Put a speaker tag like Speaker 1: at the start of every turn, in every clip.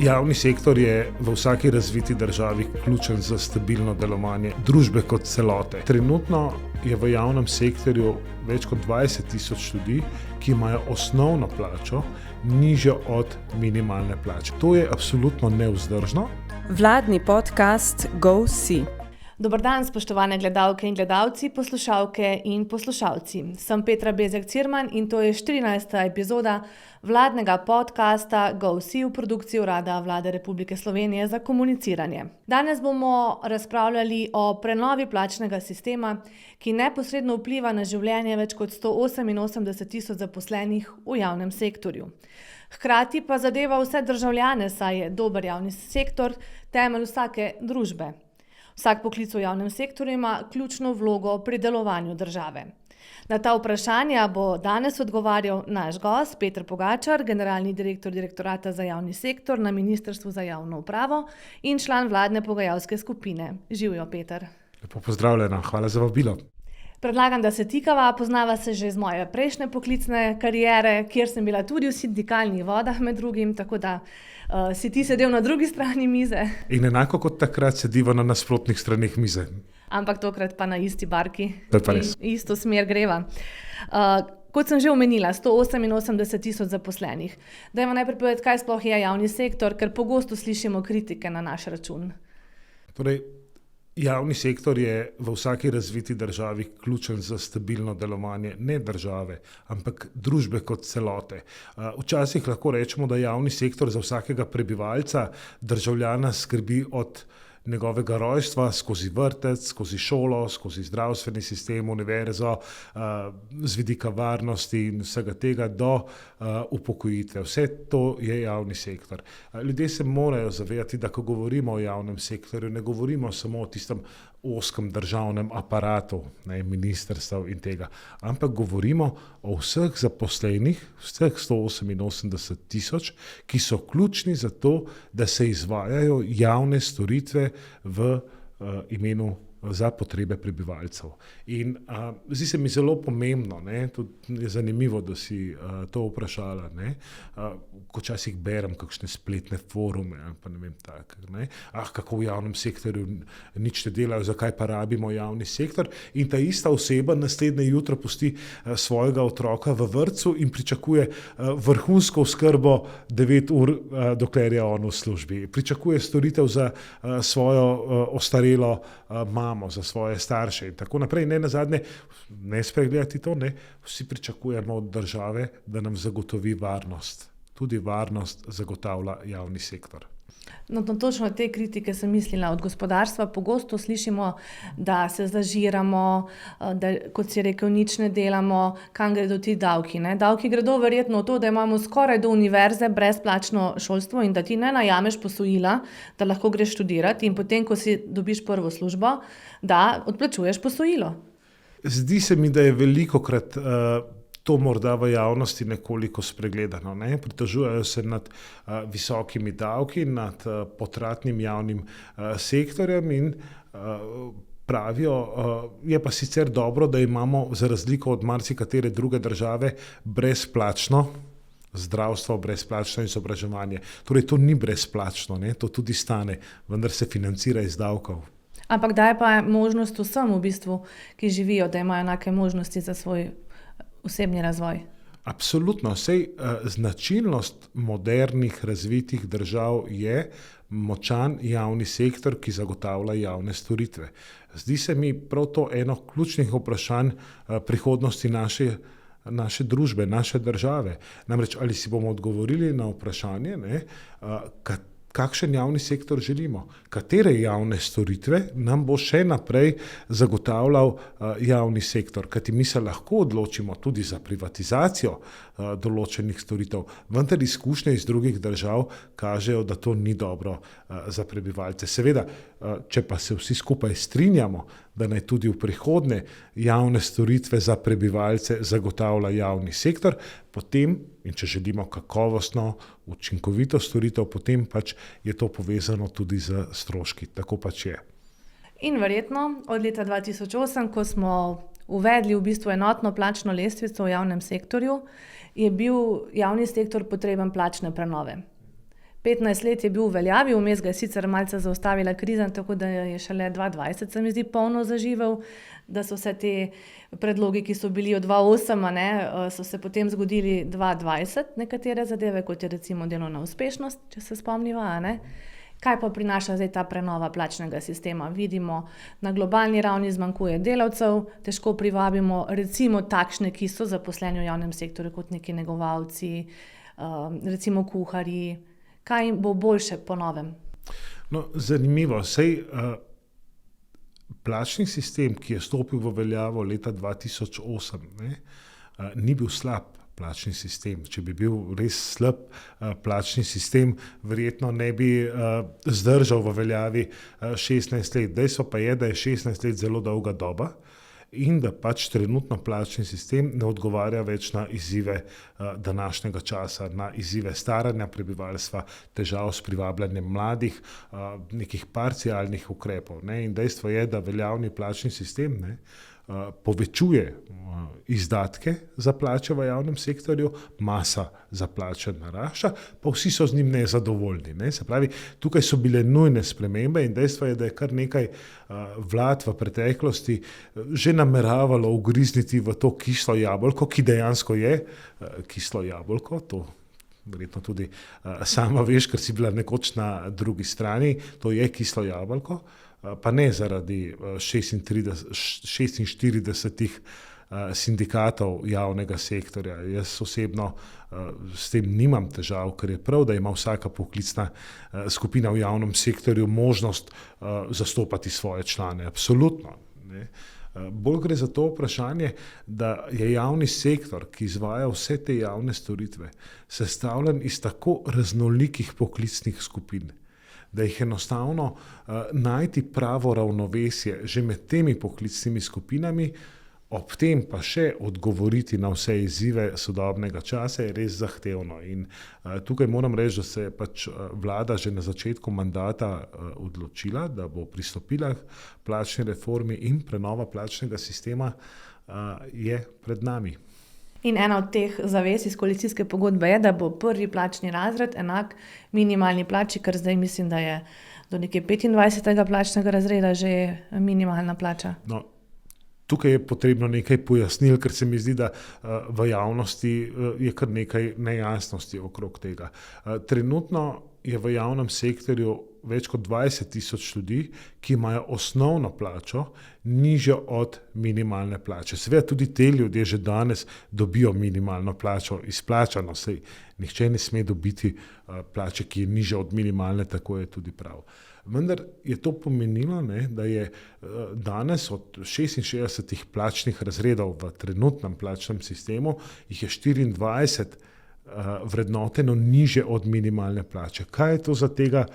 Speaker 1: Javni sektor je v vsaki razviti državi ključen za stabilno delovanje družbe kot celote. Trenutno je v javnem sektorju več kot 20,000 ljudi, ki imajo osnovno plačo nižjo od minimalne plače. To je absolutno nevzdržno.
Speaker 2: Vladni podcast GoSee.
Speaker 3: Dober dan, spoštovane gledalke in gledalci, poslušalke in poslušalci. Sem Petra Bezjak Cirman in to je 14. epizoda vladnega podcasta GoSee v produkciji Urada Vlade Republike Slovenije za komuniciranje. Danes bomo razpravljali o prenovi plačnega sistema, ki neposredno vpliva na življenje več kot 188,000 zaposlenih v javnem sektorju. Hkrati pa zadeva vse državljane, saj je dober javni sektor temelj vsake družbe. Vsak poklic v javnem sektorju ima ključno vlogo pri delovanju države. Na ta vprašanja bo danes odgovarjal naš gost Peter Pogačar, generalni direktor Direktorata za javni sektor na Ministrstvu za javno upravo in član vladne pogajalske skupine. Živijo, Peter.
Speaker 1: Lepo pozdravljena, hvala za vabilo.
Speaker 3: Predlagam, da se tikava, poznava se že iz moje prejšnje poklicne kariere, kjer sem bila tudi v sindikalnih vodah med drugim, tako da si ti sedel na drugi strani mize.
Speaker 1: In enako kot takrat sediva na nasprotnih straneh mize.
Speaker 3: Ampak tokrat pa na isti barki.
Speaker 1: To je pa res.
Speaker 3: Isto smer greva. Kot sem že omenila, 188,000 zaposlenih. Dajmo najprej povedati, kaj sploh je javni sektor, ker pogosto slišimo kritike na naš račun.
Speaker 1: Torej, javni sektor je v vsaki razviti državi ključen za stabilno delovanje ne države, ampak družbe kot celote. Včasih lahko rečemo, da javni sektor za vsakega prebivalca, državljana skrbi od njegovega rojstva skozi vrtec, skozi šolo, skozi zdravstveni sistem, univerzo, z vidika varnosti in vsega tega do upokojitve. Vse to je javni sektor. Ljudje se morajo zavedati, da ko govorimo o javnem sektorju, ne govorimo samo o tistem ozkem državnem aparatu, ministrstev in tega, ampak govorimo o vseh zaposlenih, vseh 188,000, ki so ključni za to, da se izvajajo javne storitve v imenu za potrebe prebivalcev. In zdi se mi zelo pomembno, tudi je zanimivo, da si to vprašala, ko včasih berem kakšne spletne forume, pa ne vem tak, kako v javnem sektorju nič ne delajo, zakaj pa rabimo javni sektor, in ta ista oseba naslednje jutro pusti svojega otroka v vrtcu in pričakuje vrhunsko oskrbo 9 ur, dokler je on v službi. Pričakuje storitev za svojo ostarelo mamo, za svoje starše in tako naprej. Ne nazadnje, ne spregledati to, vsi pričakujemo od države, da nam zagotovi varnost. Tudi varnost zagotavlja javni sektor.
Speaker 3: No, točno te kritike sem mislila od gospodarstva. Pogosto slišimo, da se zažiramo, da, kot si rekel, nič ne delamo, kam gredo ti davki. Davki gredo verjetno v to, da imamo skoraj do univerze brezplačno šolstvo in da ti ne najameš posojila, da lahko greš študirati in potem, ko si dobiš prvo službo, da odplačuješ posojilo. Zdi
Speaker 1: se mi, da je velikokrat to morda v javnosti nekoliko spregledano. Pritožujejo se nad visokimi davki, nad potratnim javnim sektorjem in pravijo, je pa sicer dobro, da imamo za razliko od marsikatere druge države brezplačno zdravstvo, brezplačno izobraževanje. Torej, to ni brezplačno, to tudi stane, vendar se financira iz davkov. Ampak
Speaker 3: daje pa možnost vsem v bistvu, ki živijo, da imajo enake možnosti za svoj osebni razvoj.
Speaker 1: Absolutno. Značilnost modernih razvitih držav je močan javni sektor, ki zagotavlja javne storitve. Zdi se mi prav to eno ključnih vprašanj prihodnosti naše družbe, naše države. Namreč, ali si bomo odgovorili na vprašanje, kakšen javni sektor želimo, katere javne storitve nam bo še naprej zagotavljal javni sektor, kajti mi se lahko odločimo tudi za privatizacijo določenih storitev, vendar izkušnje iz drugih držav kažejo, da to ni dobro za prebivalce. Seveda, če pa se vsi skupaj strinjamo, da naj tudi v prihodnje javne storitve za prebivalce zagotavlja javni sektor, potem, in če želimo kakovostno, učinkovito storitev, potem pač je to povezano tudi z stroški. Tako pač je.
Speaker 3: In verjetno od leta 2008, ko smo uvedli v bistvu enotno plačno lestvico v javnem sektorju, je bil javni sektor potreben plačne prenove. 15 let je bil v veljavi, vmes ga je sicer malce zaustavila kriza, tako da je šele 2020, se mi zdi, polno zaživel, da so vse te predlogi, ki so bili od 2008, so se potem zgodili 2020, nekatere zadeve, kot je recimo delovna uspešnost, če se spomniva, ne. Kaj pa prinaša zdaj ta prenova plačnega sistema? Vidimo, na globalni ravni zmanjkuje delavcev, težko privabimo recimo takšne, ki so zaposleni v javnem sektorju, kot neki negovalci, recimo kuharji. Kaj jim bo boljše po novem?
Speaker 1: No, zanimivo. Plačni sistem, ki je stopil v veljavo leta 2008, ni bil slab plačni sistem. Če bi bil res slab plačni sistem, verjetno ne bi zdržal v veljavi 16 let. Dejstvo pa je, da je 16 let zelo dolga doba in da pač trenutno plačni sistem ne odgovarja več na izzive današnjega časa, na izzive staranja prebivalstva, težav s privabljanjem mladih, nekih parcialnih ukrepov. In dejstvo je, da veljavni plačni sistem povečuje izdatke za plače v javnem sektorju, masa za plače narašča, pa vsi so z njim nezadovoljni. Se pravi, tukaj so bile nujne spremembe in dejstvo je, da je kar nekaj vlad v preteklosti že nameravalo ugrizniti v to kislo jabolko, ki dejansko je kislo jabolko, to verjetno tudi sama veš, ker si bila nekoč na drugi strani, to je kislo jabolko, pa ne zaradi 46 sindikatov javnega sektorja. Jaz osebno s tem nimam težav, ker je prav, da ima vsaka poklicna skupina v javnem sektorju možnost zastopati svoje člane. Absolutno. Bolj gre za to vprašanje, da je javni sektor, ki izvaja vse te javne storitve, sestavljen iz tako raznolikih poklicnih skupin, da jih enostavno najti pravo ravnovesje že med temi poklicnimi skupinami, ob tem pa še odgovoriti na vse izzive sodobnega časa je res zahtevno. In tukaj moram reči, da se je pač vlada že na začetku mandata odločila, da bo pristopila k plačni reformi in prenova plačnega sistema je pred nami.
Speaker 3: In ena od teh zavez iz koalicijske pogodbe je, da bo prvi plačni razred enak minimalni plači, ker zdaj mislim, da je do nekje 25. plačnega razreda že minimalna plača.
Speaker 1: No, tukaj je potrebno nekaj pojasnil, ker se mi zdi, da v javnosti je kar nekaj nejasnosti okrog tega. Trenutno je v javnem sektorju več kot 20,000 ljudi, ki imajo osnovno plačo nižjo od minimalne plače. Seveda tudi te ljudje že danes dobijo minimalno plačo izplačano, saj nihče ne sme dobiti plače, ki je nižja od minimalne, tako je tudi prav. Vendar je to pomenilo, da je danes od 66 plačnih razredov v trenutnem plačnem sistemu, jih je 24 vrednoteno nižje od minimalne plače. Kaj je to za tega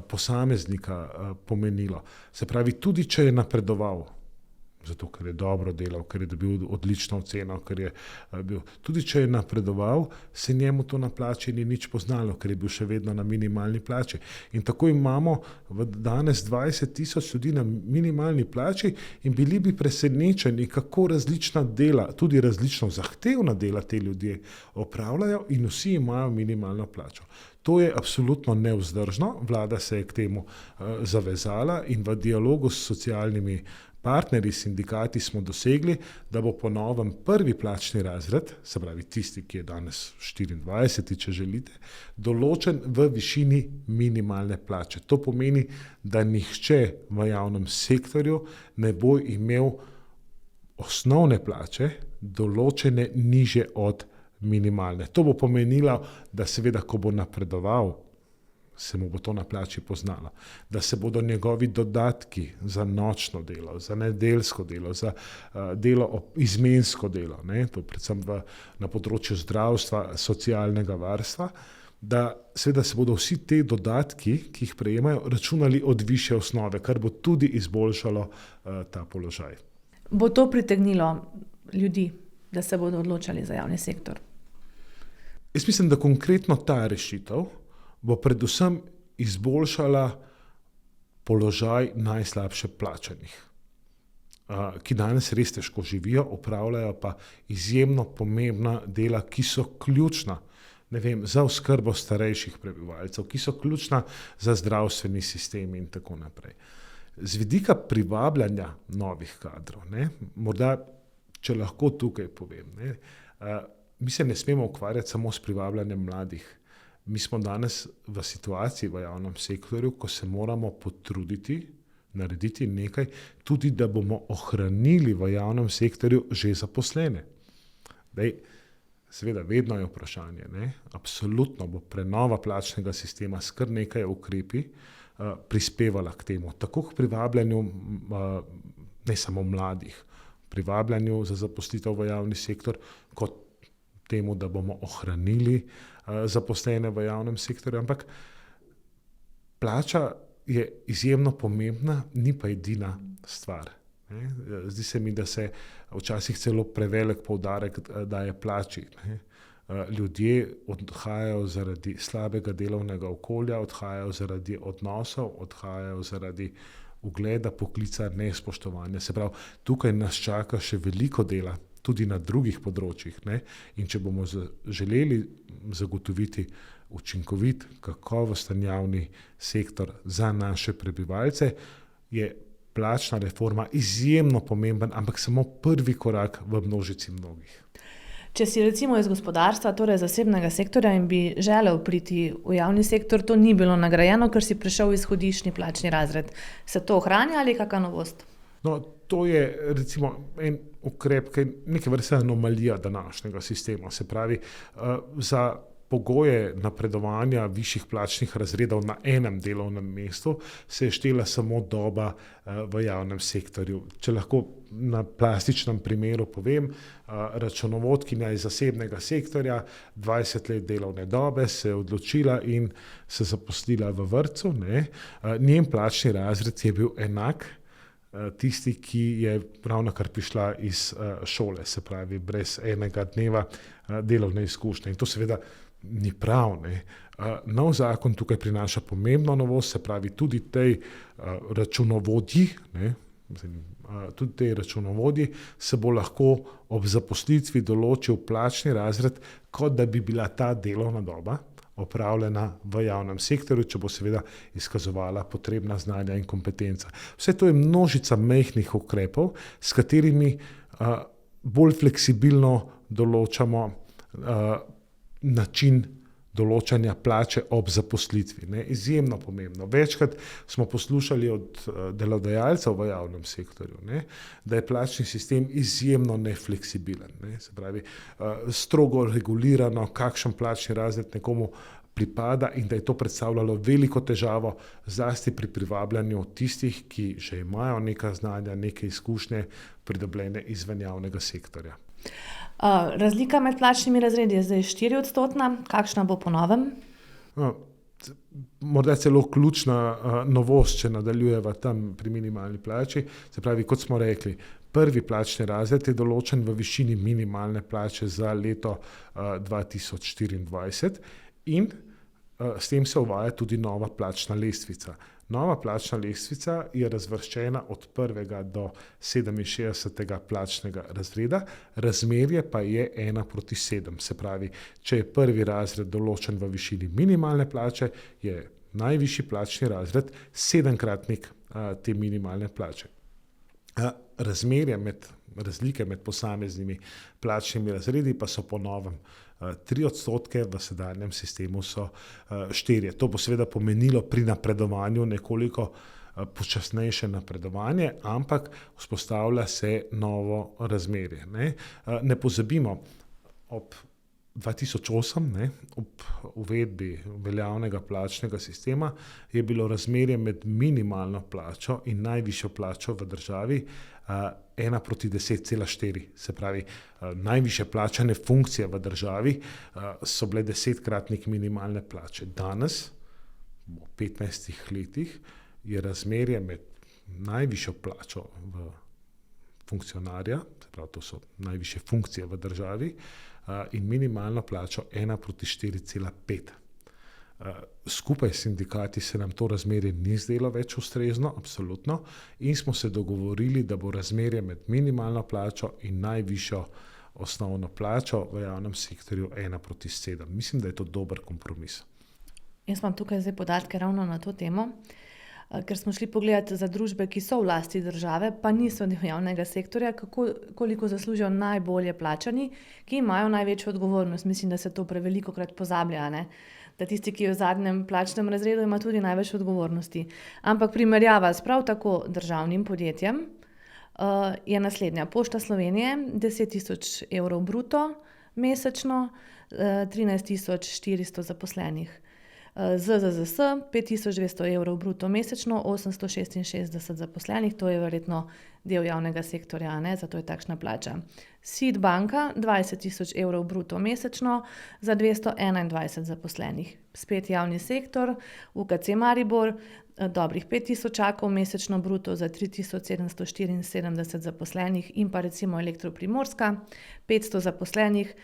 Speaker 1: posameznika pomenilo? Se pravi, tudi če je napredoval, zato ker je dobro delal, ker je dobil odlično oceno, tudi če je napredoval, se njemu to na plači ni nič poznalo, ker je bil še vedno na minimalni plači. In tako imamo danes 20,000 ljudi na minimalni plači in bili bi presenečeni, kako različna dela, tudi različno zahtevna dela te ljudje opravljajo in vsi imajo minimalno plačo. To je absolutno nevzdržno, vlada se je k temu zavezala in v dialogu s socialnimi partnerji, sindikati smo dosegli, da bo po novem prvi plačni razred, se pravi tisti, ki je danes 24, če želite, določen v višini minimalne plače. To pomeni, da nihče v javnem sektorju ne bo imel osnovne plače določene niže od minimalne. To bo pomenilo, da seveda, ko bo napredoval, se mu bo to na plači poznalo, da se bodo njegovi dodatki za nočno delo, za nedeljsko delo, za izmensko delo, to predvsem na področju zdravstva, socialnega varstva, da seveda se bodo vsi te dodatki, ki jih prejemajo, računali od višje osnove, kar bo tudi izboljšalo ta položaj.
Speaker 3: Bo to pritegnilo ljudi, da se bodo odločali za javni sektor?
Speaker 1: Jaz mislim, da konkretno ta rešitev bo predvsem izboljšala položaj najslabše plačanih, ki danes res težko živijo, opravljajo pa izjemno pomembna dela, ki so ključna za oskrbo starejših prebivalcev, ki so ključna za zdravstveni sistem in tako naprej. Z vidika privabljanja novih kadrov, morda, če lahko tukaj povem, mi se ne smemo ukvarjati samo s privabljanjem mladih. Mi smo danes v situaciji v javnem sektorju, ko se moramo potruditi, narediti nekaj, tudi da bomo ohranili v javnem sektorju že zaposlene. Seveda, vedno je vprašanje, absolutno bo prenova plačnega sistema s kar nekaj ukrepi prispevala k temu, tako k privabljanju ne samo mladih, privabljanju za zaposlitev v javni sektor, kot temu, da bomo ohranili zaposlene v javnem sektorju, ampak plača je izjemno pomembna, ni pa edina stvar. Zdi se mi, da se včasih celo prevelik poudarek daje plači. Ljudje odhajajo zaradi slabega delovnega okolja, odhajajo zaradi odnosov, odhajajo zaradi ugleda, poklica, nespoštovanja. Se pravi, tukaj nas čaka še veliko dela, tudi na drugih področjih. In če bomo želeli zagotoviti učinkovit, kakovosten javni sektor za naše prebivalce, je plačna reforma izjemno pomemben, ampak samo prvi korak v množici mnogih.
Speaker 3: Če si recimo iz gospodarstva, torej zasebnega sektorja in bi želel priti v javni sektor, to ni bilo nagrajeno, ker si prišel v izhodiščni plačni razred. Se to ohranja ali kakšna novost?
Speaker 1: No, to je recimo en ukrep, ki je neke vrste anomalija današnjega sistema. Se pravi, za pogoje napredovanja višjih plačnih razredov na enem delovnem mestu se je štela samo doba v javnem sektorju. Če lahko na plastičnem primeru povem, računovodkinja iz zasebnega sektorja, 20 let delovne dobe, se je odločila in se zaposlila v vrtcu. Njen plačni razred je bil enak tisti, ki je ravnokar prišla iz šole, se pravi brez enega dneva delovne izkušnje. In to seveda ni prav. Nov zakon tukaj prinaša pomembno novost, se pravi tudi tej računovodji, tudi tej računovodji se bo lahko ob zaposlitvi določil plačni razred, kot da bi bila ta delovna doba opravljena v javnem sektorju, če bo seveda izkazovala potrebna znanja in kompetenca. Vse to je množica majhnih ukrepov, s katerimi bolj fleksibilno določamo način določanja plače ob zaposlitvi. Izjemno pomembno. Večkrat smo poslušali od delodajalcev v javnem sektorju, da je plačni sistem izjemno nefleksibilen. Se pravi, strogo regulirano, kakšen plačni razred nekomu pripada in da je to predstavljalo veliko težavo zlasti pri privabljanju tistih, ki že imajo neka znanja, neke izkušnje pridobljene izven javnega sektorja.
Speaker 3: Razlika med plačnimi razredi je zdaj 4-odstotna. Kakšna bo po novem?
Speaker 1: Morda celo ključna novost, če nadaljujeva tam pri minimalni plači. Se pravi, kot smo rekli, prvi plačni razred je določen v višini minimalne plače za leto 2024 in s tem se uvaja tudi nova plačna lestvica. Nova plačna lestvica je razvrščena od 1. do 67. plačnega razreda, razmerje pa je 1:7. Se pravi, če je prvi razred določen v višini minimalne plače, je najvišji plačni razred 7-kratnik te minimalne plače. Razlike med posameznimi plačnimi razredi pa so po novem 3%, v sedanjem sistemu so 4%. To bo seveda pomenilo pri napredovanju nekoliko počasnejše napredovanje, ampak vzpostavlja se novo razmerje. Ne pozabimo, ob 2008, ob uvedbi veljavnega plačnega sistema, je bilo razmerje med minimalno plačo in najvišjo plačo v državi 1:10,4. Se pravi, najvišje plačane funkcije v državi so bile 10-kratnik minimalne plače. Danes, v 15 letih, je razmerje med najvišjo plačo v funkcionarja, se pravi, to so najvišje funkcije v državi, in minimalno plačo 1:4,5. Skupaj s sindikati se nam to razmerje ni zdelo več ustrezno, absolutno, in smo se dogovorili, da bo razmerje med minimalno plačo in najvišjo osnovno plačo, v javnem sektorju 1:7. Mislim, da je to dober kompromis.
Speaker 3: Jaz imam tukaj zdaj podatke ravno na to temo, ker smo šli pogledati za družbe, ki so v lasti države, pa niso del javnega sektorja, koliko zaslužijo najbolje plačani, ki imajo največjo odgovornost. Mislim, da se to prevelikokrat pozablja, ne? Da tisti, ki je v zadnjem plačnem razredu, ima tudi največ odgovornosti. Ampak primerjava s prav tako državnim podjetjem je naslednja. Pošta Slovenije 10.000 evrov bruto mesečno, 13.400 zaposlenih. ZZZS 5.200 evrov bruto mesečno, 866 zaposlenih, to je verjetno del javnega sektorja, ne? Zato je takšna plača. SID banka 20.000 evrov bruto mesečno za 221 zaposlenih. Spet javni sektor, UKC Maribor, dobrih 5.000 mesečno bruto za 3.774 zaposlenih in pa recimo Elektro Primorska, 500 zaposlenih,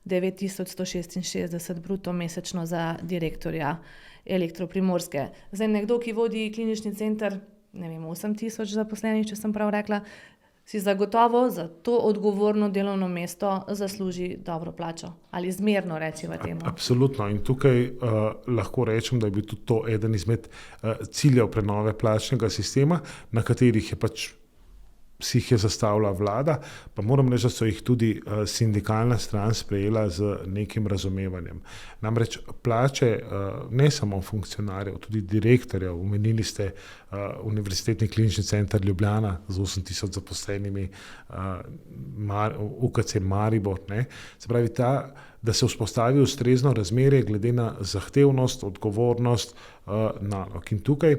Speaker 3: 9.166 bruto mesečno za direktorja Elektro Primorske. Zdaj nekdo, ki vodi klinični center, 8.000 zaposlenih, če sem prav rekla, si zagotovo za to odgovorno delovno mesto zasluži dobro plačo. Ali zmerno rečemo temu.
Speaker 1: Absolutno. In tukaj lahko rečem, da je bil tudi to eden izmed ciljev prenove plačnega sistema, na katerih je si jih je zastavila vlada, pa moram reči, da so jih tudi sindikalna stran sprejela z nekim razumevanjem. Namreč plače ne samo funkcionarjev, tudi direktorjev, omenili ste Univerzitetni klinični center Ljubljana z 8.000 zaposlenimi, UKC Maribor, ne. Se pravi, da se vzpostavi ustrezno razmerje glede na zahtevnost, odgovornost nalog. In tukaj,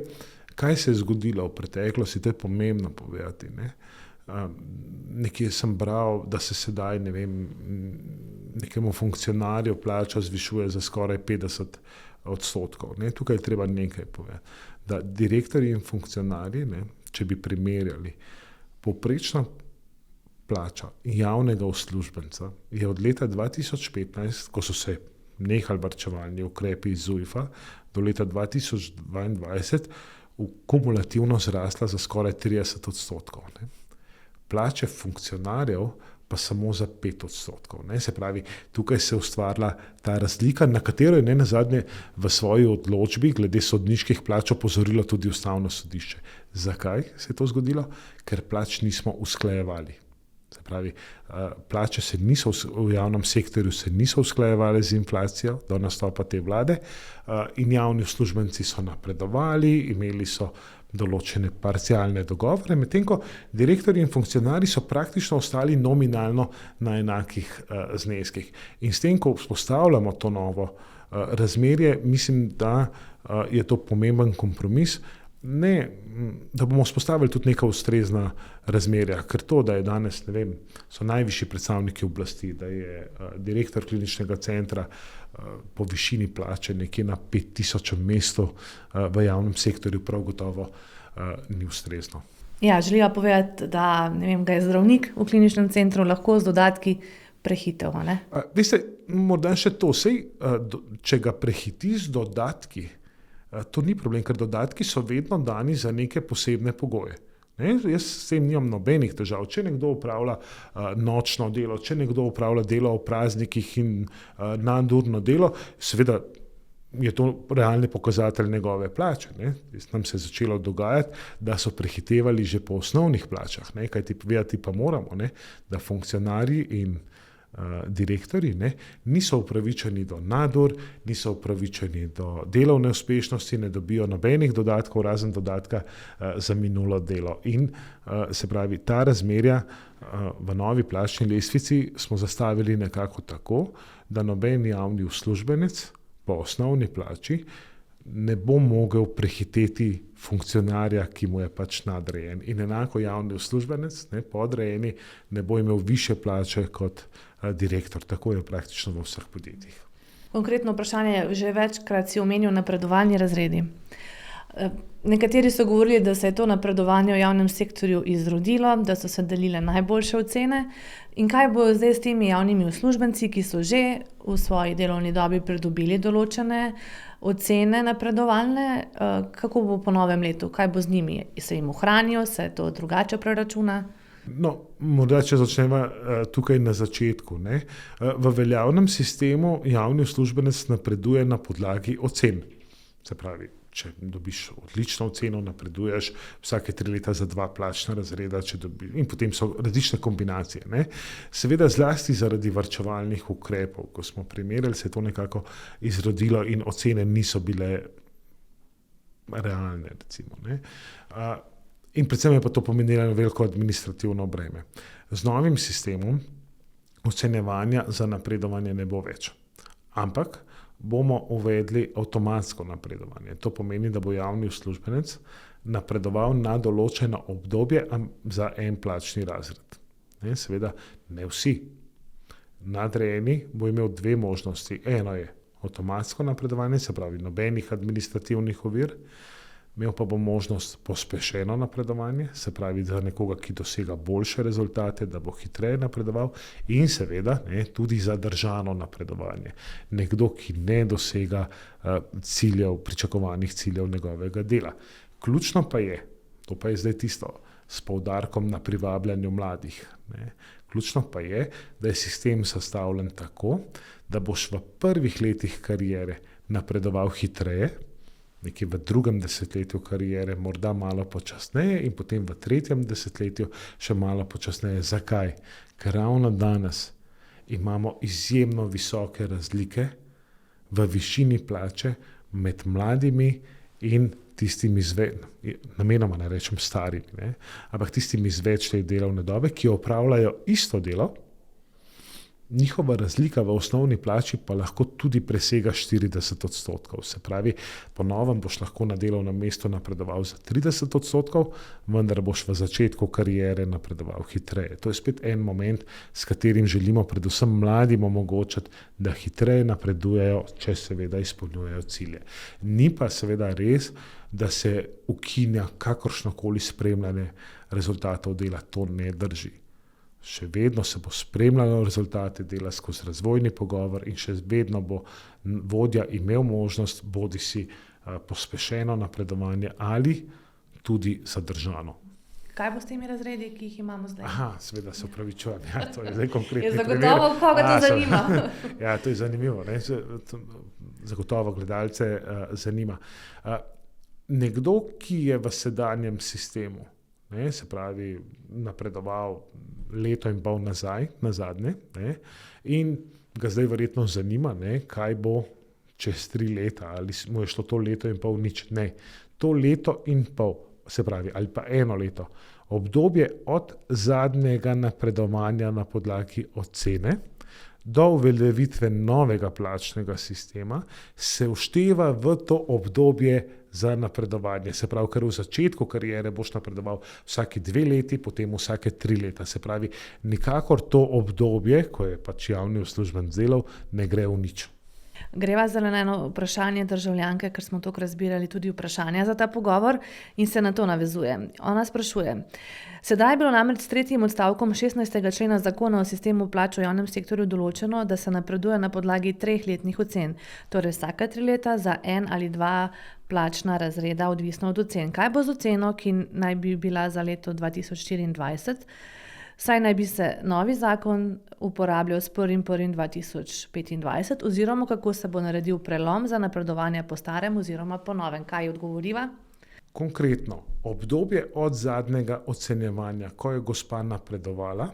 Speaker 1: kaj se je zgodilo v preteklosti, to je pomembno povedati, ne. Nekje sem bral, da se sedaj, nekemu funkcionarju plača zvišuje za skoraj 50%. Ne. Tukaj je treba nekaj povedati, da direktorji in funkcionarji, ne, če bi primerjali, povprečna plača javnega uslužbenca je od leta 2015, ko so se nehali varčevalni ukrepi iz ZUJF-a, do leta 2022 kumulativno zrasla za skoraj 30%. Ne. Plače funkcionarjev pa samo za 5%. Ne. Se pravi, tukaj se je ustvarila ta razlika, na katero je nenazadnje v svoji odločbi glede sodniških plač opozorilo tudi Ustavno sodišče. Zakaj se je to zgodilo? Ker plač nismo usklajevali. Se pravi, plače v javnem sektorju se niso usklajevale z inflacijo do nastopa te vlade in javni uslužbenci so napredovali, imeli so določene parcialne dogovore, medtem ko direktorji in funkcionarji so praktično ostali nominalno na enakih zneskih. In s tem, ko vzpostavljamo to novo razmerje, mislim, da je to pomemben kompromis. Ne, da bomo vzpostavili tudi neka ustrezna razmerja, ker to, da je danes, so najvišji predstavniki oblasti, da je direktor kliničnega centra po višini plače nekje na 5.000 mestu v javnem sektorju, prav gotovo ni ustrezno.
Speaker 3: Ja, želiva povedati, da ga je zdravnik v kliničnem centru lahko z dodatki prehitel, ne?
Speaker 1: Veste, morda še to, če ga prehiti z dodatki, to ni problem, ker dodatki so vedno dani za neke posebne pogoje. Ne? Jaz s tem nimam nobenih težav. Če nekdo opravlja nočno delo, če nekdo opravlja delo v praznikih in nadurno delo, seveda je to realni pokazatelj njegove plače. Ne? Nam se je začelo dogajati, da so prehitevali že po osnovnih plačah. Ne? Kajti povedati pa moramo, ne? Da funkcionarji in direktorji niso upravičeni do nadur, niso upravičeni do delovne uspešnosti, ne dobijo nobenih dodatkov, razen dodatka za minulo delo. In se pravi, ta razmerja v novi plačni lestvici smo zastavili nekako tako, da noben javni uslužbenec po osnovni plači ne bo mogel prehiteti funkcionarja, ki mu je nadrejen. In enako javni uslužbenec, podrejeni, ne bo imel više plače kot direktor. Tako je praktično v vseh podjetjih.
Speaker 3: Konkretno vprašanje, že večkrat si omenil napredovalni razredi. Nekateri so govorili, da se je to napredovanje v javnem sektorju izrodilo, da so se delile najboljše ocene. In kaj bo zdaj s temi javnimi uslužbenci, ki so že v svoji delovni dobi pridobili določene ocene napredovalne, kako bo po novem letu, kaj bo z njimi? Se jim ohranijo, se to drugače preračuna?
Speaker 1: Morda, če začnemo tukaj na začetku. Ne? V veljavnem sistemu javni uslužbenec napreduje na podlagi ocen. Se pravi, če dobiš odlično oceno, napreduješ vsake 3 leta za 2 plačna razreda, in potem so različne kombinacije. Ne? Seveda zlasti zaradi varčevalnih ukrepov, ko smo primerjali, se je to nekako izrodilo in ocene niso bile realne, recimo. Ne? In predvsem je pa to pomenilo veliko administrativno breme. Z novim sistemom ocenjevanja za napredovanje ne bo več, ampak bomo uvedli avtomatsko napredovanje. To pomeni, da bo javni uslužbenec napredoval na določeno obdobje za en plačni razred. Seveda ne vsi. Nadrejeni bo imel 2 možnosti. Eno je avtomatsko napredovanje, se pravi nobenih administrativnih ovir, imel pa bo možnost pospešeno napredovanje, se pravi za nekoga, ki dosega boljše rezultate, da bo hitreje napredoval in seveda tudi zadržano napredovanje. Nekdo, ki ne dosega pričakovanih ciljev njegovega dela. Ključno pa je, to pa je zdaj tisto, s poudarkom na privabljanju mladih. Ključno pa je, da je sistem sestavljen tako, da boš v prvih letih kariere napredoval hitreje, nekje v 2. desetletju kariere morda malo počasneje in potem v 3. desetletju še malo počasneje. Zakaj? Ker ravno danes imamo izjemno visoke razlike v višini plače med mladimi in tistimi namenoma ne rečem starimi, ampak tistimi z več let delovne dobe, ki opravljajo isto delo, njihova razlika v osnovni plači pa lahko tudi presega 40%. Se pravi, po novem boš lahko na delovnem mestu napredoval za 30%, vendar boš v začetku kariere napredoval hitreje. To je spet en moment, s katerim želimo predvsem mladim omogočati, da hitreje napredujejo, če seveda izpolnjujejo cilje. Ni pa seveda res, da se ukinja kakršnokoli spremljanje rezultatov dela. To ne drži. Še vedno se bo spremljalo rezultate dela skozi razvojni pogovor in še vedno bo vodja imel možnost bodisi pospešeno napredovanje ali tudi zadržano.
Speaker 3: Kaj bo s temi razredi, ki jih imamo zdaj?
Speaker 1: Seveda se opravičujem. To je zdaj konkretni primer.
Speaker 3: Je zagotovo, koga to zanima.
Speaker 1: To je zanimivo. Zagotovo gledalce zanima. Nekdo, ki je v sedanjem sistemu, se pravi napredoval leto in pol nazadnje, in ga zdaj verjetno zanima, kaj bo čez 3 leta, ali mu je šlo to leto in pol nič. Ne, to leto in pol, se pravi, ali pa 1 leto, obdobje od zadnjega napredovanja na podlagi ocene do uveljavitve novega plačnega sistema se všteva v to obdobje za napredovanje. Se pravi, ker v začetku kariere boš napredoval vsake 2 leti, potem vsake 3 leta. Se pravi, nikakor to obdobje, ko je pač javni uslužbenec delal, ne gre v nič.
Speaker 3: Greva zdaj na eno vprašanje državljanke, ker smo tokrat zbirali tudi vprašanja za ta pogovor in se na to navezuje. Ona sprašuje: sedaj je bilo namreč s 3. odstavkom 16. člena zakona o sistemu plač v javnem sektorju določeno, da se napreduje na podlagi 3 letnih ocen, torej vsaka 3 leta za 1 ali 2 plačna razreda, odvisno od ocen. Kaj bo z oceno, ki naj bi bila za leto 2024? Saj naj bi se novi zakon uporabljal s 1.1.2025 oziroma kako se bo naredil prelom za napredovanje po starem oziroma po novem. Kaj odgovoriva?
Speaker 1: Konkretno, obdobje od zadnjega ocenjevanja, ko je gospa napredovala,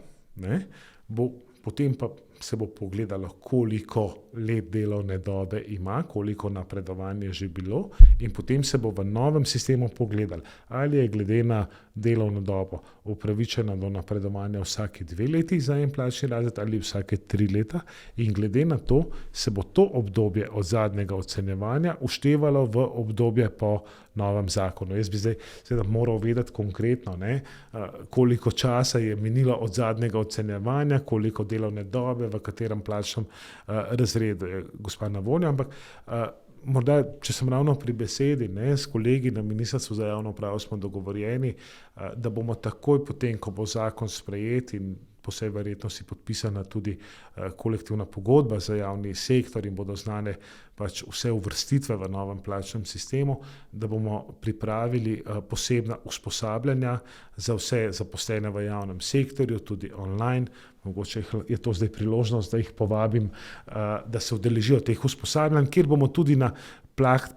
Speaker 1: potem pa se bo pogledalo, koliko let delovne dobe ima, koliko napredovanje že bilo in potem se bo v novem sistemu pogledalo, ali je glede na delovno dobo upravičena do napredovanja vsake 2 leti za en plačni razred ali vsake 3 leta in glede na to se bo to obdobje od zadnjega ocenjevanja uštevalo v obdobje po novem zakonu. Jaz bi zdaj moral vedeti konkretno, koliko časa je minilo od zadnjega ocenjevanja, koliko delovne dobe, v katerem plačnem razredu je gospa na voljo, ampak morda, če sem ravno pri besedi, s kolegi na Ministrstvu za javno upravo smo dogovorjeni, da bomo takoj potem, ko bo zakon sprejet in po vsej verjetnosti podpisana tudi kolektivna pogodba za javni sektor in bodo znane pač vse uvrstitve v novem plačnem sistemu, da bomo pripravili posebna usposabljanja za vse zaposlene v javnem sektorju, tudi online. Mogoče je to zdaj priložnost, da jih povabim, da se udeležijo teh usposabljanj, kjer bomo tudi na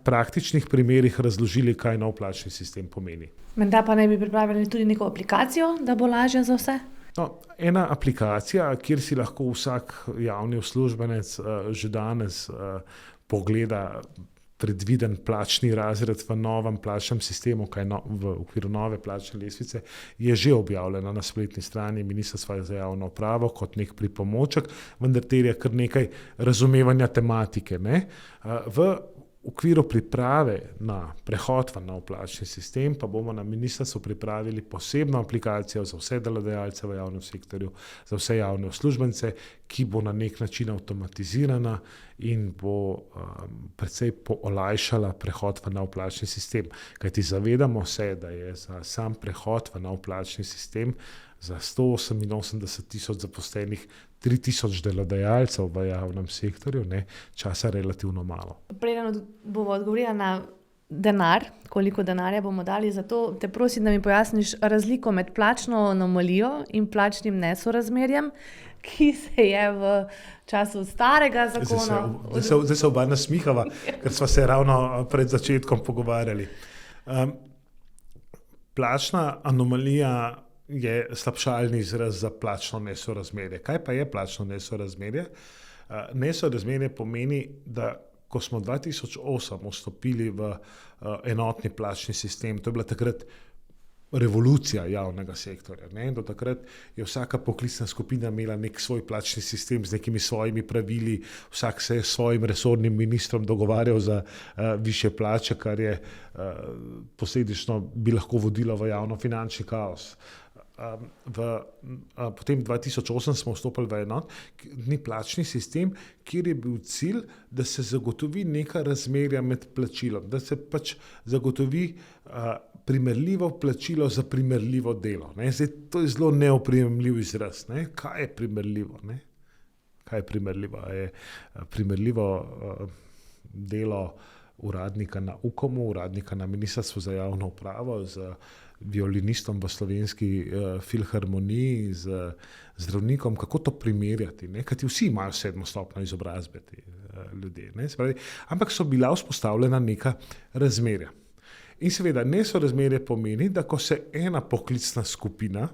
Speaker 1: praktičnih primerih razložili, kaj nov plačni sistem pomeni.
Speaker 3: Menda pa naj bi pripravili tudi neko aplikacijo, da bo lažje za vse?
Speaker 1: No, ena aplikacija, kjer si lahko vsak javni uslužbenec že danes pogleda predviden plačni razred v novem plačnem sistemu, kaj v okviru nove plačne lestvice, je že objavljena na spletni strani Ministrstva za javno upravo kot nek pripomoček, vendar terja kar nekaj razumevanja tematike, ne. V okviru priprave na prehod v nov plačni sistem pa bomo na ministrstvu pripravili posebno aplikacijo za vse delodajalce v javnem sektorju, za vse javne uslužbence, ki bo na nek način avtomatizirana in bo precej olajšala prehod v nov plačni sistem. Kajti zavedamo se, da je za sam prehod v nov plačni sistem za 188,000 zaposlenih 3,000 delodajalcev v javnem sektorju, ne, časa relativno malo.
Speaker 3: Preden bomo odgovorili na denar, koliko denarja bomo dali za to, te prosim, da mi pojasniš razliko med plačno anomalijo in plačnim nesorazmerjem, ki se je v času starega zakona...
Speaker 1: Zdaj se oba nasmihava, ker sva se ravno pred začetkom pogovarjali. Plačna anomalija je slabšalni izraz za plačno nesorazmerje. Kaj pa je plačno nesorazmerje? Nesorazmerje pomeni, da ko smo 2008 vstopili v enotni plačni sistem, to je bila takrat revolucija javnega sektorja. Ne? Do takrat je vsaka poklicna skupina imela nek svoj plačni sistem z nekimi svojimi pravili, vsak se je s svojim resornim ministrom dogovarjal za višje plače, kar je posledično bi lahko vodilo v javnofinančni kaos. Potem 2008 smo vstopili v enotni plačni sistem, kjer je bil cilj, da se zagotovi neka razmerja med plačilom, da se pač zagotovi primerljivo plačilo za primerljivo delo. Ne? Zdaj, to je zelo neoprijemljiv izraz. Ne? Kaj je primerljivo? Ne? Kaj je primerljivo? Je primerljivo delo uradnika na UKOM-u, uradnika na Ministrstvu za javno upravo, z violinistom v Slovenski filharmoniji, z zdravnikom, kako to primerjati, ne? Kajti vsi imajo 7. stopnjo izobrazbe, ti ljudje. Ne? Ampak so bila vzpostavljena neka razmerja. In seveda nesorazmerje pomeni, da ko se ena poklicna skupina,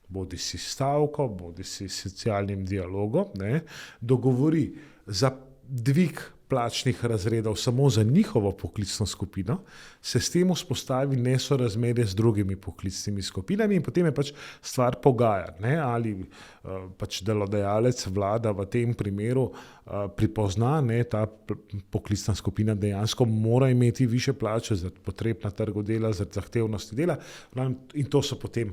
Speaker 1: bodi si stavko, bodi si socialnim dialogom, ne, dogovori za dvig plačnih razredov samo za njihovo poklicno skupino, se s tem vzpostavi nesorazmerje z drugimi poklicnimi skupinami in potem je pač stvar pogajanj, ne, ali pač delodajalec, vlada v tem primeru pripozna, ne, ta poklicna skupina dejansko mora imeti više plače zaradi potreb na trgu dela, zaradi zahtevnosti dela in to so potem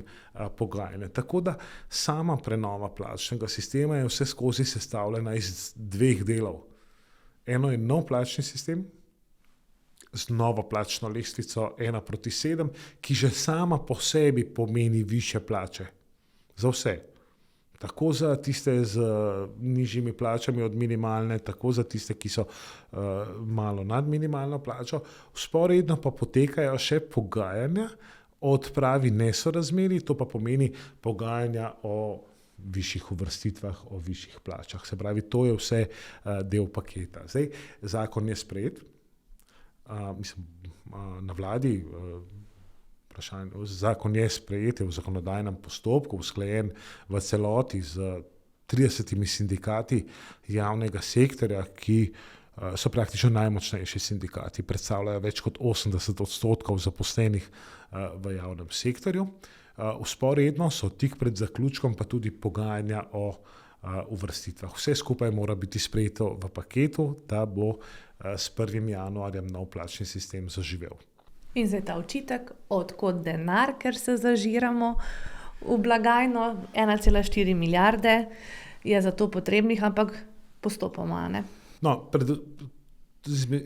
Speaker 1: pogajanja. Tako da sama prenova plačnega sistema je vse skozi sestavljena iz dveh delov. Eno je nov plačni sistem z novo plačno lestvico 1:7, ki že sama po sebi pomeni višje plače. Za vse. Tako za tiste z nižjimi plačami od minimalne, tako za tiste, ki so malo nad minimalno plačo. Vzporedno pa potekajo še pogajanja o odpravi nesorazmerij, to pa pomeni pogajanja o višjih uvrstitvah, o višjih plačah. Se pravi, to je vse del paketa. Zdaj, zakon je sprejet, na vladi, zakon je sprejet, je v zakonodajnem postopku, usklajen v celoti z 30 sindikati javnega sektorja, ki so praktično najmočnejši sindikati, predstavljajo več kot 80% zaposlenih v javnem sektorju. Vzporedno so tik pred zaključkom pa tudi pogajanja o uvrstitvah. Vse skupaj mora biti sprejeto v paketu, da bo s 1. januarjem nov plačni sistem zaživel.
Speaker 3: In zdaj ta očitek, odkot denar, ker se zažiramo v blagajno, 1,4 milijarde je za to potrebnih, ampak postopoma, ne?
Speaker 1: No,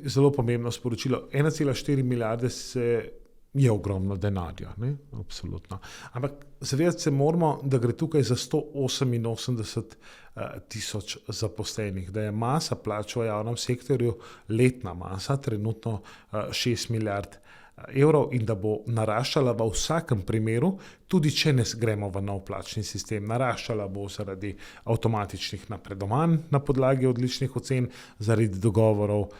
Speaker 1: zelo pomembno sporočilo. 1,4 milijarde se je ogromno denarja, ne? Absolutno. Ampak zavedati se moramo, da gre tukaj za 188 000 zaposlenih, da je masa plač v javnem sektorju, letna masa, trenutno 6 milijard evrov in da bo naraščala v vsakem primeru, tudi če ne gremo v nov plačni sistem. Naraščala bo zaradi avtomatičnih napredovanj na podlagi odličnih ocen, zaradi dogovorov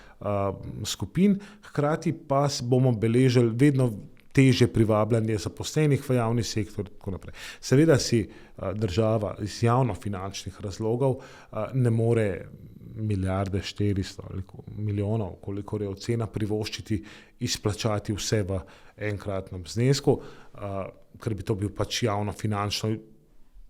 Speaker 1: skupin, hkrati pa bomo beležili vedno težje privabljanje zaposlenih v javni sektor in tako naprej. Seveda si država iz javnofinančnih razlogov ne more milijarde 400 milijonov, kolikor je ocena, privoščiti izplačati vse v enkratnem znesku, ker bi to bil pač javnofinančno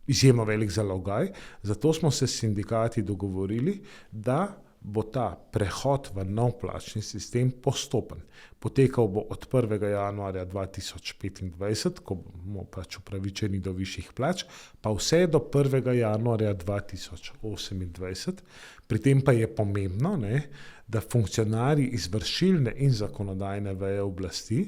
Speaker 1: izjemno velik zalogaj. Zato smo se s sindikati dogovorili, da bo ta prehod v nov plačni sistem postopen. Potekal bo od 1. januarja 2025, ko bomo pač upravičeni do višjih plač, pa vse do 1. januarja 2028. Pri tem pa je pomembno, da funkcionarji izvršilne in zakonodajne veje oblasti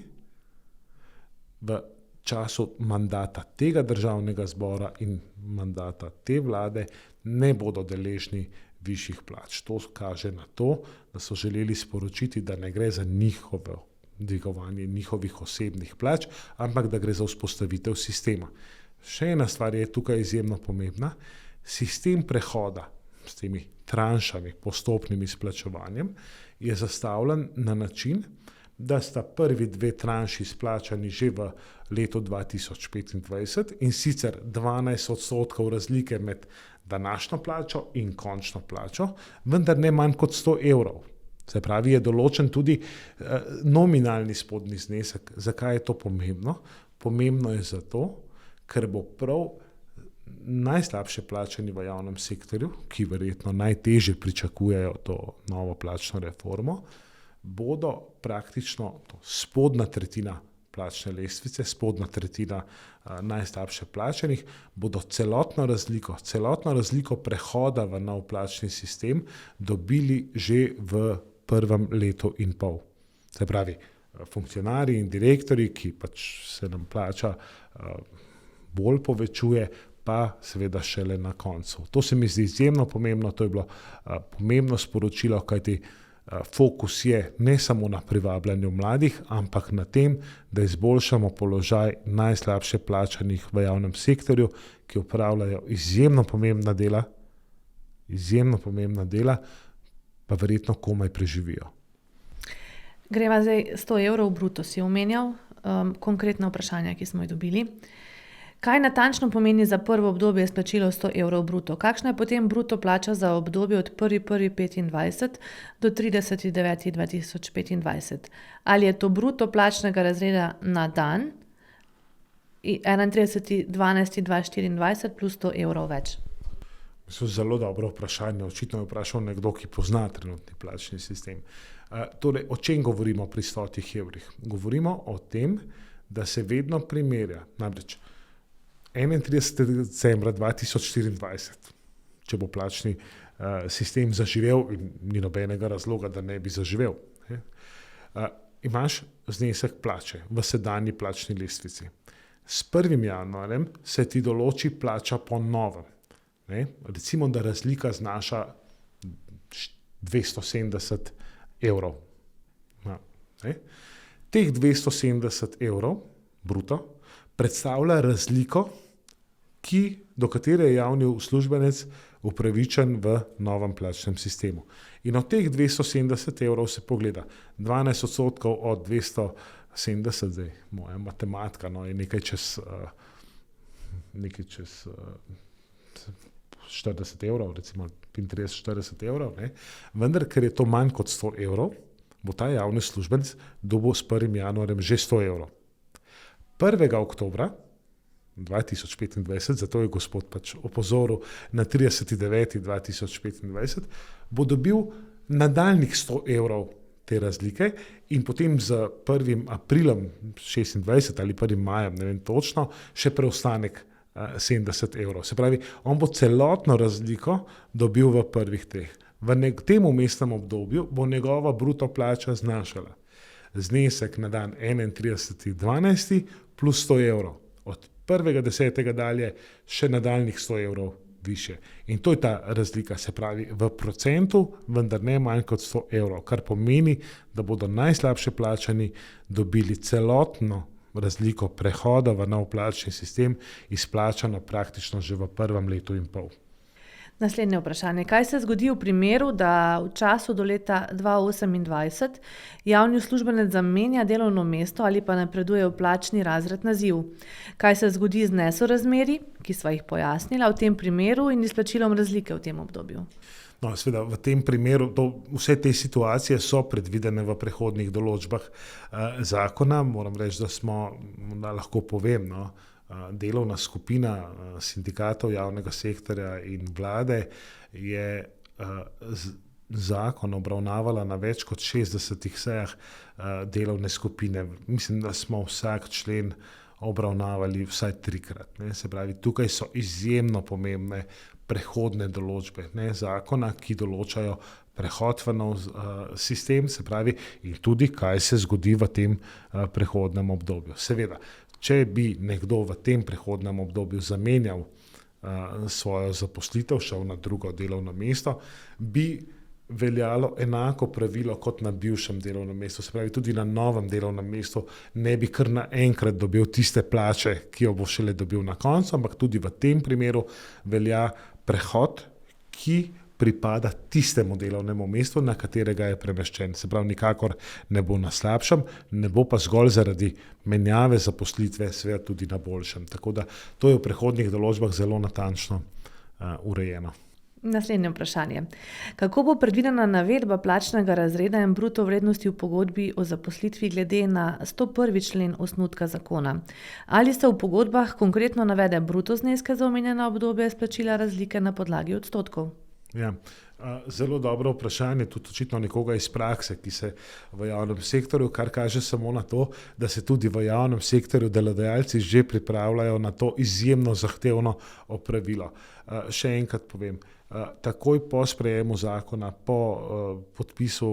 Speaker 1: v času mandata tega državnega zbora in mandata te vlade ne bodo deležni višjih plač. To kaže na to, da so želeli sporočiti, da ne gre za njihovo dvigovanje njihovih osebnih plač, ampak da gre za vzpostavitev sistema. Še ena stvar je tukaj izjemno pomembna. Sistem prehoda s temi tranšami, postopnim izplačevanjem, je zastavljen na način, da sta prvi 2 tranši izplačani že v letu 2025 in sicer 12% razlike med današnjo plačo in končno plačo, vendar ne manj kot 100 evrov. Se pravi, je določen tudi nominalni spodnji znesek. Zakaj je to pomembno? Pomembno je zato, ker bo prav najslabše plačani v javnem sektorju, ki verjetno najtežje pričakujejo to novo plačno reformo, bodo praktično spodnja tretjina plačne lestvice, spodnja tretjina najslabše plačanih, bodo celotno razliko prehoda v nov plačni sistem dobili že v prvem letu in pol. Se pravi, funkcionarji in direktorji, ki pač se nam plača bolj povečuje, pa seveda šele na koncu. To se mi zdi izjemno pomembno, to je bilo pomembno sporočilo, kajti fokus je ne samo na privabljanju mladih, ampak na tem, da izboljšamo položaj najslabše plačanih v javnem sektorju, ki opravljajo izjemno pomembna dela, pa verjetno komaj preživijo.
Speaker 3: Greva zdaj 100 evrov bruto, si omenjal, konkretna vprašanja, ki smo jih dobili. Kaj natančno pomeni za prvo obdobje izplačilo 100 evrov bruto? Kakšna je potem bruto plača za obdobje od 1.1.2025 do 30.9.2025? Ali je to bruto plačnega razreda na dan 31.12.2024 plus 100 evrov več?
Speaker 1: Zelo dobro vprašanje. Očitno je vprašal nekdo, ki pozna trenutni plačni sistem. Torej, o čem govorimo pri 100 evrih? Govorimo o tem, da se vedno primerja. Namreč 31. decembra 2024, če bo plačni sistem zaživel, in ni nobenega razloga, da ne bi zaživel, imaš znesek plače v sedanji plačni lestvici. S 1. januarjem se ti določi plača po novem. Recimo, da razlika znaša 270 evrov. Teh 270 evrov bruto predstavlja razliko, do katere je javni uslužbenec upravičen v novem plačnem sistemu. In od teh 270 evrov se pogleda 12% od 270, zdaj moja matematika, je nekaj čez 40 evrov, recimo 35-40 evrov, vendar, ker je to manj kot 100 evrov, bo ta javni uslužbenec dobil s 1. januarjem že 100 evrov. 1. oktobra 2025, zato je gospod pač opozoril na 30.9.2025, bo dobil nadaljnjih 100 evrov te razlike in potem z 1. aprilom 2026 ali 1. majem, ne vem točno, še preostanek 70 evrov. Se pravi, on bo celotno razliko dobil v prvih 3. V tem umestnem obdobju bo njegova bruto plača znašala znesek na dan 31.12. plus 100 evrov. Od 1.10. dalje še nadaljnih 100 evrov više. In to je ta razlika, se pravi v procentu, vendar ne manj kot 100 evrov, kar pomeni, da bodo najslabše plačani dobili celotno razliko prehoda v nov plačni sistem izplačano praktično že v prvem letu in pol.
Speaker 3: Naslednje vprašanje. Kaj se zgodi v primeru, da v času do leta 2028 javni uslužbenec zamenja delovno mesto ali pa napreduje v plačni razred naziv? Kaj se zgodi z nesorazmerji, ki sva jih pojasnila v tem primeru, in izplačilom razlike v tem obdobju?
Speaker 1: No, seveda, v tem primeru vse te situacije so predvidene v prehodnih določbah zakona. Moram reči, da smo, lahko povem, delovna skupina sindikatov javnega sektorja in vlade je zakon obravnavala na več kot 60 sejah delovne skupine. Mislim, da smo vsak člen obravnavali vsaj 3-krat. Se pravi, tukaj so izjemno pomembne prehodne določbe zakona, ki določajo prehod v nov sistem, se pravi, in tudi, kaj se zgodi v tem prehodnem obdobju. Seveda, če bi nekdo v tem prehodnem obdobju zamenjal svojo zaposlitev, šel na drugo delovno mesto, bi veljalo enako pravilo kot na bivšem delovnem mestu. Se pravi, tudi na novem delovnem mestu ne bi kar naenkrat dobil tiste plače, ki jo bo šele dobil na koncu, ampak tudi v tem primeru velja prehod, ki pripada tistemu delovnemu mestu, na katerega je premeščen. Se pravi, nikakor ne bo na slabšem, ne bo pa zgolj zaradi menjave zaposlitve, seveda tudi na boljšem. Tako da to je v prehodnih določbah zelo natančno urejeno.
Speaker 3: Naslednje vprašanje. Kako bo predvidena navedba plačnega razreda in bruto vrednosti v pogodbi o zaposlitvi glede na 101. člen osnutka zakona? Ali se v pogodbah konkretno navede bruto zneske za omenjena obdobja izplačila razlike na podlagi odstotkov?
Speaker 1: Ja, zelo dobro vprašanje, tudi očitno nekoga iz prakse, ki se v javnem sektorju, kar kaže samo na to, da se tudi v javnem sektorju delodajalci že pripravljajo na to izjemno zahtevno opravilo. Še enkrat povem, takoj po sprejemu zakona, po podpisu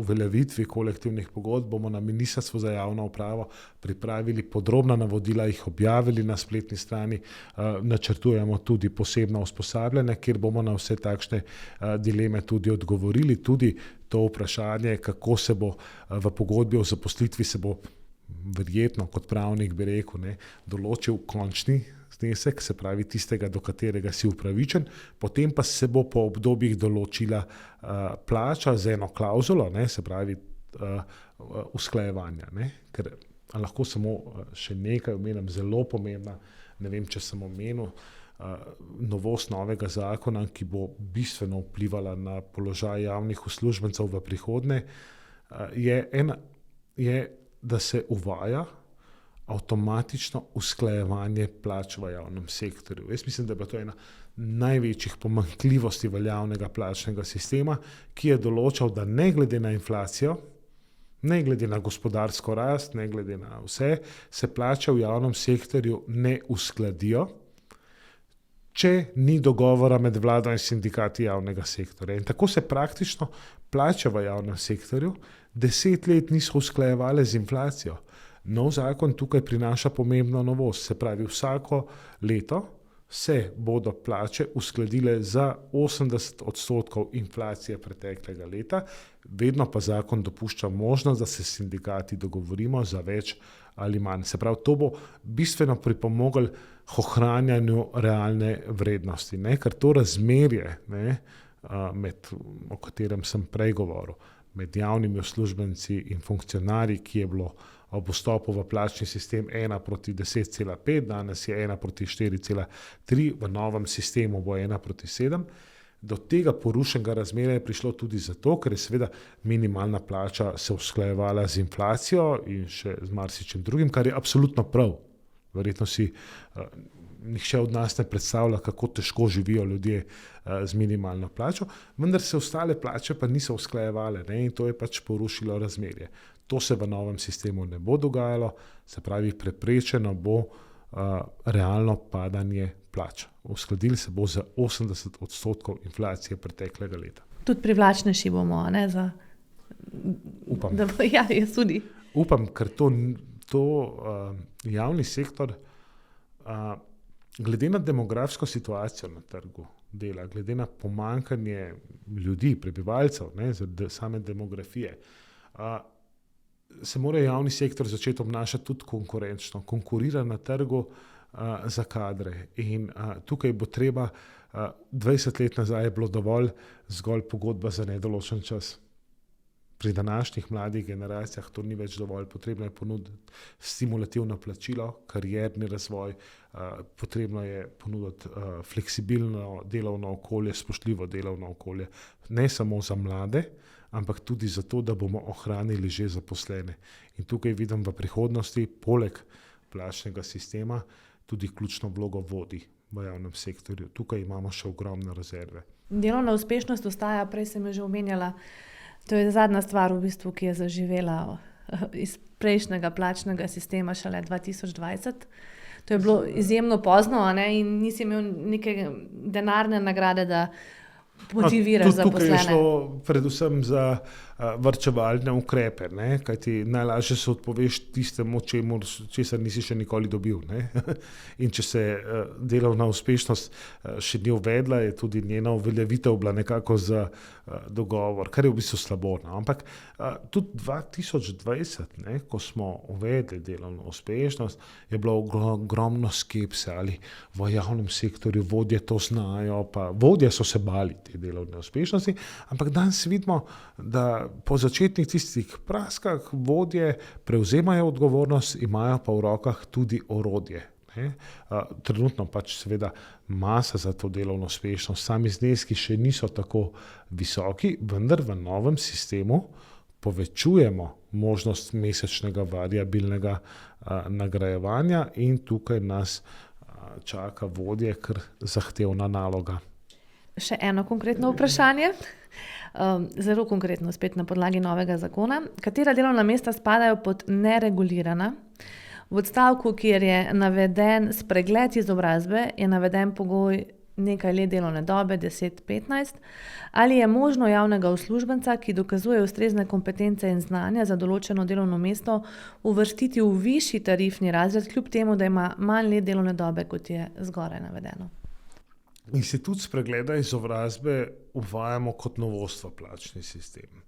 Speaker 1: uveljavitvi kolektivnih pogodb bomo na Ministrstvu za javno upravo pripravili podrobna navodila, jih objavili na spletni strani, načrtujemo tudi posebno usposabljanje, kjer bomo na vse takšne dileme tudi odgovorili, tudi to vprašanje, kako se bo v pogodbi o zaposlitvi se bo verjetno, kot pravnik bi rekel, določil končni znesek, se pravi tistega, do katerega si upravičen, potem pa se bo po obdobjih določila plača z eno klauzulo, se pravi usklajevanja. Ker lahko samo še nekaj omenim, zelo pomembna, ne vem, če sem omenil, novost novega zakona, ki bo bistveno vplivala na položaj javnih uslužbencev v prihodnje, je, da se uvaja avtomatično usklajevanje plač v javnem sektorju. Jaz mislim, da je to ena največjih pomanjkljivosti veljavnega plačnega sistema, ki je določal, da ne glede na inflacijo, ne glede na gospodarsko rast, ne glede na vse, se plače v javnem sektorju ne uskladijo, če ni dogovora med vlado in sindikati javnega sektorja. In tako se praktično plače v javnem sektorju 10 let niso usklajevale z inflacijo. Nov zakon tukaj prinaša pomembno novost, se pravi, vsako leto se bodo plače uskladile za 80% inflacije preteklega leta, vedno pa zakon dopušča možnost, da se sindikati dogovorimo za več ali manj. Se pravi, to bo bistveno pripomoglo k ohranjanju realne vrednosti, ker to razmerje, o katerem sem prej govoril, med javnimi uslužbenci in funkcionarji, ki je bilo ob vstopu v plačni sistem 1:10,5, danes je 1:4,3, v novem sistemu bo 1:7. Do tega porušenega razmerja je prišlo tudi zato, ker je seveda minimalna plača se usklajevala z inflacijo in še z marsičem drugim, kar je absolutno prav. Verjetno si nihče od nas ne predstavlja, kako težko živijo ljudje z minimalno plačo, vendar se ostale plače pa niso usklajevale, in to je pač porušilo razmerje. To se v novem sistemu ne bo dogajalo, se pravi, preprečeno bo realno padanje plač. Uskladili se bo za 80% inflacije preteklega leta.
Speaker 3: Tudi privlačnejši bomo, za
Speaker 1: Upam.
Speaker 3: Ja, jaz tudi.
Speaker 1: Upam, ker to javni sektor, glede na demografsko situacijo na trgu dela, glede na pomanjkanje ljudi, prebivalcev, ne, zaradi same demografije, se mora javni sektor začeti obnašati tudi konkurenčno, konkurira na trgu za kadre. In tukaj bo treba, 20 let nazaj je bilo dovolj zgolj pogodba za nedoločen čas. Pri današnjih mladih generacijah to ni več dovolj, potrebno je ponuditi stimulativno plačilo, karierni razvoj, potrebno je ponuditi fleksibilno delovno okolje, spoštljivo delovno okolje, ne samo za mlade, ampak tudi zato, da bomo ohranili že zaposlene. In tukaj vidim v prihodnosti, poleg plačnega sistema, tudi ključno vlogo vodij v javnem sektorju. Tukaj imamo še ogromne rezerve.
Speaker 3: Delovna uspešnost ostaja, prej sem jo že omenjala, to je zadnja stvar v bistvu, ki je zaživela iz prejšnjega plačnega sistema šele 2020. To je bilo izjemno pozno, ne? In nisi imel neke denarne nagrade, da motiviraš zaposlene.
Speaker 1: Tukaj je šlo predvsem za varčevalne ukrepe, ne? Kajti najlažje se odpoveš tistemu, česar nisi še nikoli dobil. Ne? In če se delovna uspešnost še ni uvedla, je tudi njena uveljavitev bila nekako za dogovor, kar je v bistvu slabo. No? Ampak tudi 2020, ne, ko smo uvedli delovno uspešnost, je bilo ogromno skepse, ali v javnem sektorju vodje to znajo, pa vodje so se bali te delovne uspešnosti, ampak danes vidimo, da po začetnih tistih praskah vodje prevzemajo odgovornost, imajo pa v rokah tudi orodje. Trenutno pač seveda masa za to delovno uspešnost, sami zneski še niso tako visoki, vendar v novem sistemu povečujemo možnost mesečnega variabilnega nagrajevanja in tukaj nas čaka vodje kar zahtevna naloga.
Speaker 3: Še eno konkretno vprašanje, zelo konkretno, spet na podlagi novega zakona. Katera delovna mesta spadajo pod neregulirana? V odstavku, kjer je naveden spregled izobrazbe, je naveden pogoj nekaj let delovne dobe, 10-15. Ali je možno javnega uslužbenca, ki dokazuje ustrezne kompetence in znanja za določeno delovno mesto, uvrstiti v višji tarifni razred, kljub temu, da ima manj let delovne dobe, kot je zgoraj navedeno?
Speaker 1: Institut spregleda izobrazbe uvajamo kot novost v plačni sistem.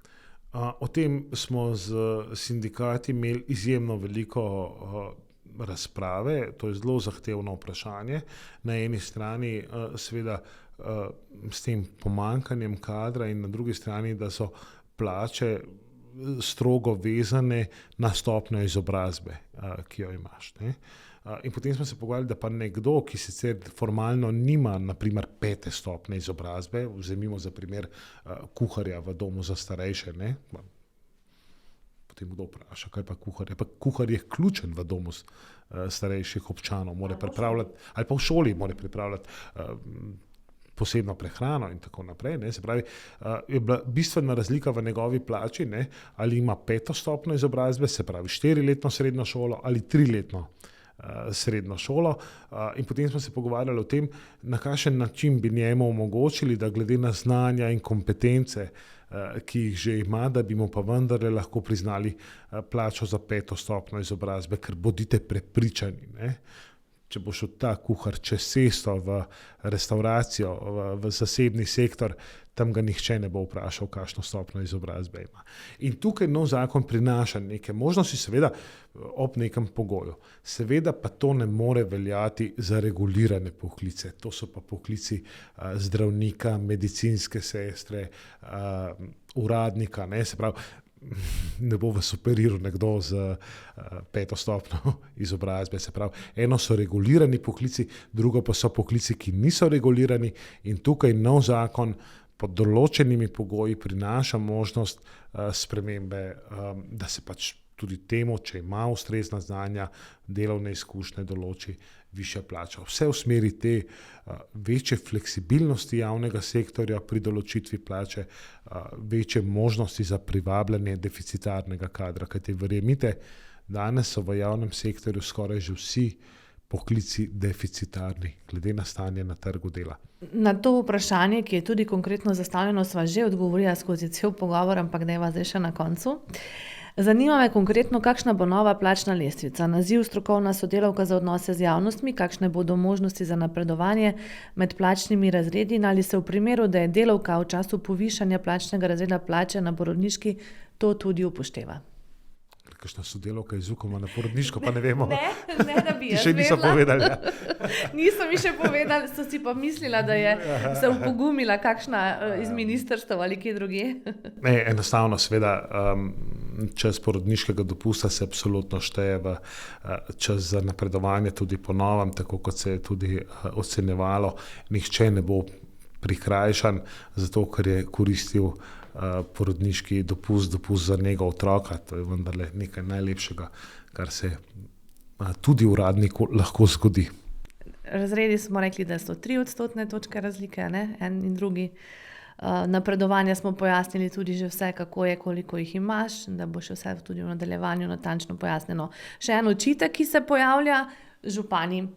Speaker 1: O tem smo z sindikati imeli izjemno veliko razprave, to je zelo zahtevno vprašanje. Na eni strani seveda s tem pomanjkanjem kadra in na drugi strani, da so plače strogo vezane na stopnjo izobrazbe, ki jo imaš. Ne? In potem smo se pogovarjali, da pa nekdo, ki sicer formalno nima na primer 5. stopnje izobrazbe, vzemimo za primer kuharja v domu za starejše, ne? Potem kdo vpraša, kaj pa kuhar? Pa kuhar je ključen v domu starejših občanov, mora pripravljati, ali pa v šoli mora pripravljati posebno prehrano in tako naprej. Ne? Se pravi, je bila bistvena razlika v njegovi plači, ne? Ali ima 5. stopnjo izobrazbe, se pravi 4-letno srednjo šolo ali 3-letno srednjo šolo, in potem smo se pogovarjali o tem, na kakšen način bi njemu omogočili, da glede na znanja in kompetence, ki jih že ima, da bi mu pa vendarle lahko priznali plačo za 5. stopnjo izobrazbe, ker bodite prepričani, ne? Če bo šel ta kuhar čez cesto v restauracijo, v zasebni sektor, tam ga nihče ne bo vprašal, kakšno stopnjo izobrazbe ima. In tukaj nov zakon prinaša neke možnosti, seveda ob nekem pogoju. Seveda pa to ne more veljati za regulirane poklice. To so pa poklici zdravnika, medicinske sestre, uradnika, ne, se pravi, ne bo vas operiral nekdo z 5. stopnjo izobrazbe. Se pravi, eno so regulirani poklici, drugo pa so poklici, ki niso regulirani, in tukaj nov zakon pod določenimi pogoji prinaša možnost spremembe, da se pač tudi temu, če ima ustrezna znanja, delovne izkušnje, določi višja plača. Vse v smeri te večje fleksibilnosti javnega sektorja pri določitvi plače, večje možnosti za privabljanje deficitarnega kadra. Kajti verjemite, danes so v javnem sektorju skoraj že vsi poklici deficitarni, glede na stanje na trgu dela?
Speaker 3: Na to vprašanje, ki je tudi konkretno zastavljeno, sva že odgovorila skozi cel pogovor, ampak dajva zdaj še na koncu. Zanima me konkretno, kakšna bo nova plačna lestvica, naziv strokovna sodelavka za odnose z javnostmi, kakšne bodo možnosti za napredovanje med plačnimi razredi in ali se v primeru, da je delavka v času povišanja plačnega razreda plače na porodniški, to tudi upošteva.
Speaker 1: Kakšna sodelavka iz Ukoma na porodniško, pa ne vemo.
Speaker 3: Ne, da bi jaz
Speaker 1: Še niso povedali. Ja.
Speaker 3: Niso mi še povedali, so si pa mislila, da je se upogumila kakšna iz ministrstev ali kje drugje.
Speaker 1: Ne, enostavno, seveda, čas porodniškega dopusta se absolutno šteje v čas za napredovanje, tudi po novem, tako kot se je tudi ocenjevalo. Nihče ne bo prikrajšan, zato ker je koristil porodniški dopust za njega otroka. To je vendarle nekaj najlepšega, kar se tudi uradniku lahko zgodi.
Speaker 3: Razredi smo rekli, da so 3 odstotne točke razlike, ne? En in drugi. Napredovanja smo pojasnili tudi že vse, kako je, koliko jih imaš, da bo še vse tudi v nadaljevanju natančno pojasnjeno. Še en očitek, ki se pojavlja, župani.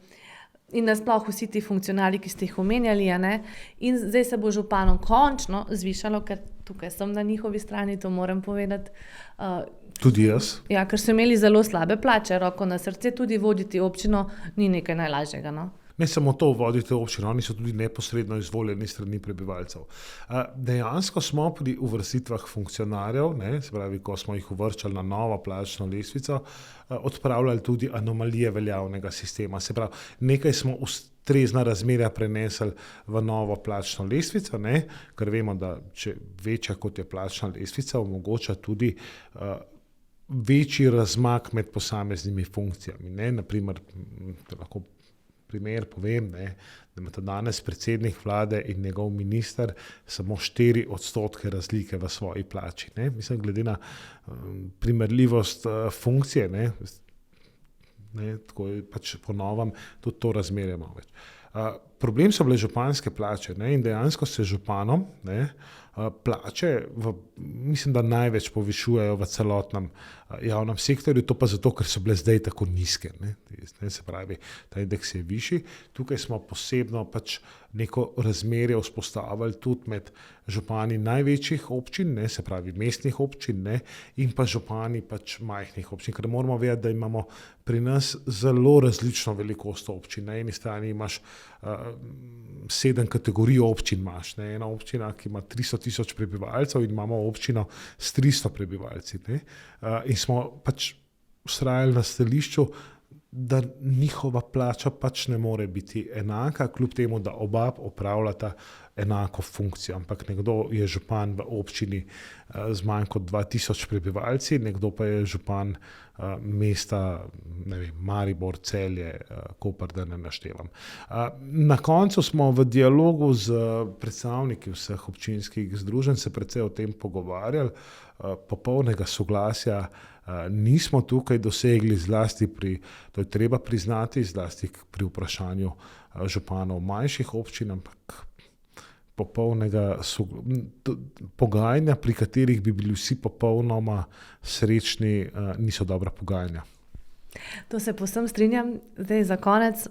Speaker 3: In nasploh vsi ti funkcionarji, ki ste jih omenjali, ne? In zdaj se bo županom končno zvišalo, ker tukaj sem na njihovi strani, to moram povedati.
Speaker 1: Tudi jaz.
Speaker 3: Ja, ker so imeli zelo slabe plače, roko na srce, tudi voditi občino ni nekaj najlažjega. No?
Speaker 1: Ne samo to, vodite občino, oni so tudi neposredno izvoljeni strani prebivalcev. Dejansko smo pri uvrstitvah funkcionarjev, se pravi, ko smo jih uvrščali na novo plačno lestvico, odpravljali tudi anomalije veljavnega sistema. Se pravi, nekaj smo ustrezna razmerja prenesli v novo plačno lestvico, ker vemo, da če večja kot je plačna lestvica, omogoča tudi večji razmak med posameznimi funkcijami. Naprimer, lahko primer povem, da imate danes predsednik vlade in njegov minister samo 4% razlike v svoji plači. Mislim, glede na primerljivost funkcije, tako je pač po novem tudi to razmerje malo več. Problem so bile županske plače in dejansko se županom plače mislim, da največ povišujejo v celotnem javnem sektorju, to pa zato, ker so bile zdaj tako nizke. Se pravi, ta indeks je višji. Tukaj smo posebno pač neko razmerje vzpostavili tudi med župani največjih občin, se pravi mestnih občin, in pa župani pač majhnih občin, ker moramo vedeti, da imamo pri nas zelo različno velikost občin. Na eni strani imaš 7 kategorij občin imaš. Ena občina, ki ima 300.000 prebivalcev in imamo občino s 300 prebivalci. In smo pač vztrajali na stališču, da njihova plača pač ne more biti enaka, kljub temu, da oba opravljata enako funkcijo. Ampak nekdo je župan v občini z manj kot 2000 prebivalci, nekdo pa je župan mesta, Maribor, Celje, Koper, da ne naštevam. Na koncu smo v dialogu z predstavniki vseh občinskih združenj se precej o tem pogovarjali, popolnega soglasja nismo tukaj dosegli, zlasti to je treba priznati, zlasti pri vprašanju županov manjših občin, ampak popolnega pogajanja, pri katerih bi bili vsi popolnoma srečni, niso dobra pogajanja.
Speaker 3: To se povsem strinjam. Zdaj za konec,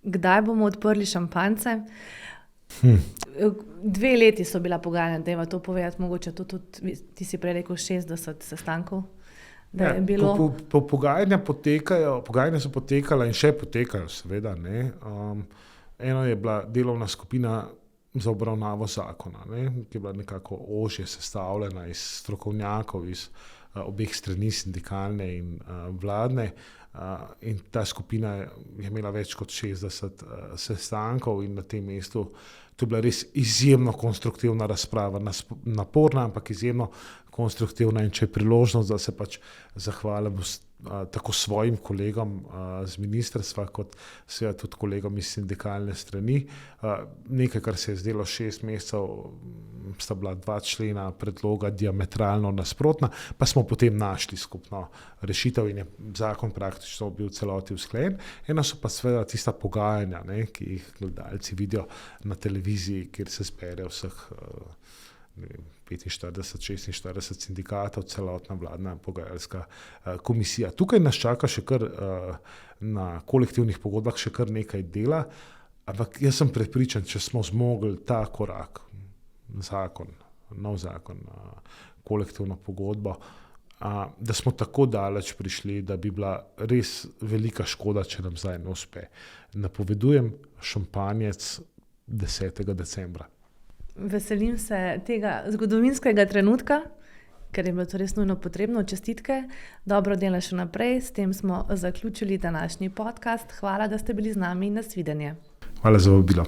Speaker 3: kdaj bomo odprli šampanjce? 2 leti so bila pogajanja, dajva to povedati, mogoče tudi ti si prej rekel 60 sestankov.
Speaker 1: Pogajanja so potekala in še potekajo, seveda. Eno je bila delovna skupina za obravnavo zakona, ki je bila nekako ožje sestavljena iz strokovnjakov, iz obeh strani, sindikalne in vladne. In ta skupina je imela več kot 60 sestankov in na tem mestu to je bila res izjemno konstruktivna razprava, naporna, ampak izjemno konstruktivna, in če je priložnost, da se pač zahvalim tako svojim kolegom z ministrstva, kot seveda tudi kolegom iz sindikalne strani. Nekaj, kar se je zdelo 6 mesecev, sta bila 2 člena predloga diametralno nasprotna, pa smo potem našli skupno rešitev in je zakon praktično bil celoti usklajen. Eno so pa seveda tista pogajanja, ki jih gledalci vidijo na televiziji, kjer se zbere vseh 45-46 sindikatov, celotna vladna pogajalska komisija. Tukaj nas čaka še kar na kolektivnih pogodbah še kar nekaj dela, ampak jaz sem prepričan, če smo zmogli ta korak, nov zakon, kolektivno pogodbo, da smo tako daleč prišli, da bi bila res velika škoda, če nam zdaj ne uspe. Napovedujem šampanjec 10. decembra.
Speaker 3: Veselim se tega zgodovinskega trenutka, ker je bilo to res nujno potrebno. Čestitke, dobro dela še naprej. S tem smo zaključili današnji podcast. Hvala, da ste bili z nami. Nasvidenje.
Speaker 1: Hvala za vabilo.